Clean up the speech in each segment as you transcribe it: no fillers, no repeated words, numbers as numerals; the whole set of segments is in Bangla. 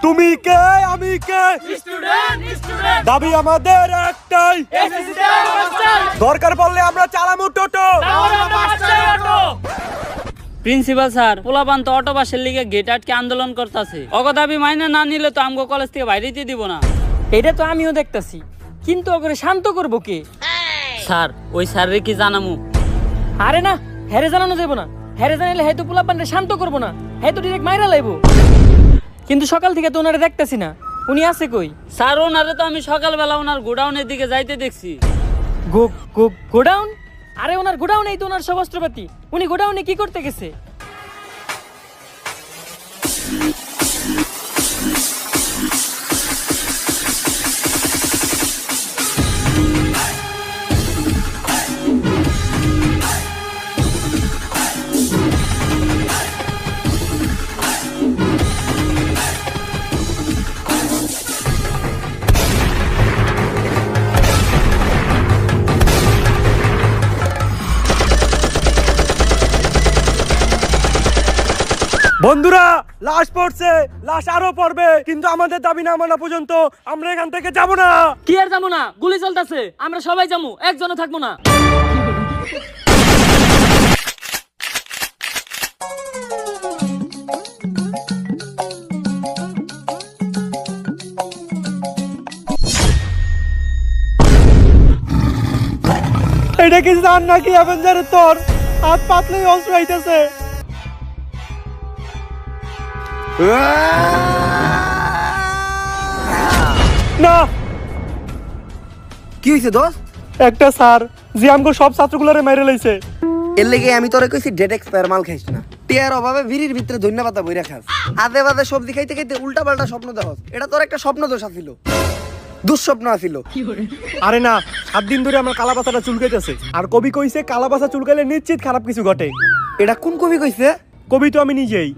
তুমি কে আমি কে দাবি আমাদের একটাই, দরকার পড়লে আমরা চালামু টোটো। প্রিন্সিপাল স্যার, পোলাপান তো অটো বাসের লিগে গেট আটকে আন্দোলন করতেছে। অগ দাবি মাইনে না নিলে তো আমগো কলেজ থেকে বাইরে দিয়ে দিব না। এটা তো আমিও দেখতাছি, কিন্তু ওকে শান্ত করবো কে? স্যার, ওই স্যারের কি জানামু? আরে না, হেরে জানানো যাবো না। হেরে জানাইলে হয়তো পোলাপানরে শান্ত করবো না, হয়তো ডিরেক্ট মাইরা লাইবো। কিন্তু সকাল থেকে তো ওনারে দেখতেছি না, উনি আছে কই? স্যার, ওনারে তো আমি সকালবেলা ওনার গোডাউনের দিকে যাইতে দেখছি। গোডাউন? আরে ওনার গোডাউনেই তো ওনার সব অস্ত্রপাতি। উনি গোডাউনে কি করতে গেছে? বন্ধুরা, লাশ পড়ছে, লাশ আরো পড়বে, কিন্তু আমাদের দাবি না মানা পর্যন্ত আমরা এখান থেকে যাব না। কি আর যাবো না? গুলি চলতেছে, আমরা সবাই যাবো, একজনও থাকবো না। এটা কি জান নাকি অ্যাভেঞ্জারের তোর হাত পাতলেই অস্ত্র আইতেছে। না, কি হইছে দোস্ত? একটা স্যার যে আমগো সব ছাত্রগুলোরে মেরে লইছে। এর লেগে আমি তোরে কইছি ডেট এক্সপায়ার মাল খাইস না। টিয়ার অভাবে ভিড়ির ভিতরে ধন্যবাদ বইরা খাস। আদে বাদে সবজি খাইতে খাইতে উল্টা পাল্টা স্বপ্ন দেখস। এটা তোর একটা স্বপ্ন দোষ আছিল, দুঃস্বপ্ন আছিল। আরে না, 7 দিন ধরে আমার কালাপাতাটা চুলকাইতেছে, আর কবি কইছে কালাপাতা চুলকাইলে নিশ্চিত খারাপ কিছু ঘটে। এটা কোন কবি কইছে? কবি তো আমি নিজেই।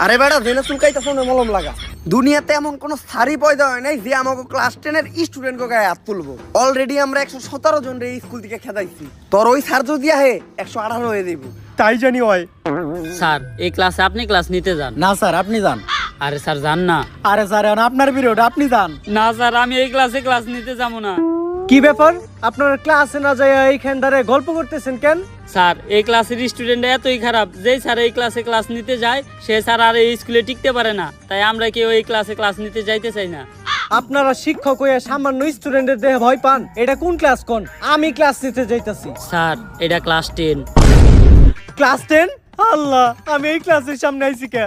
আরে বেটা, জেনে চুলকাইতেছ না মলম লাগা। দুনিয়াতে এমন কোন সারি পয়দা হয় নাই যে আমাকে ক্লাস 10 এর স্টুডেন্টকে গায়ে হাত তুলবো। অলরেডি আমরা 117 জন রে স্কুল থেকে খেদাইছি। তোর ওই স্যার যদি আহে 118 হয়ে যাইব। তাই জানি হয়। স্যার, এই ক্লাসে আপনি ক্লাস নিতে যান। না স্যার, আপনি যান। আরে স্যার, যান না। আরে স্যার, এখন আপনার পিরিয়ড, আপনি যান। না স্যার, আমি এই ক্লাসে ক্লাস নিতে যাবো না। কি ব্যাপার, আপনারা ক্লাসে না যায় এইখান ধারে গল্প করতেছেন কেন? স্যার, এই ক্লাসের স্টুডেন্ট এতই খারাপ, যেই স্যার এই ক্লাসে ক্লাস নিতে যায় সে স্যার আর এই স্কুলে টিকতে পারে না। তাই আমরা কেউ এই ক্লাসে ক্লাস নিতে যাইতে চাই না। আপনারা শিক্ষক হয়ে সামান্য স্টুডেন্টের দেহে ভয় পান? এটা কোন ক্লাস কোন? আমি ক্লাস নিতে যাইতাছি। স্যার, এটা ক্লাস 10। ক্লাস 10? আল্লাহ, আমি এই ক্লাসের সামনে আইছি কে?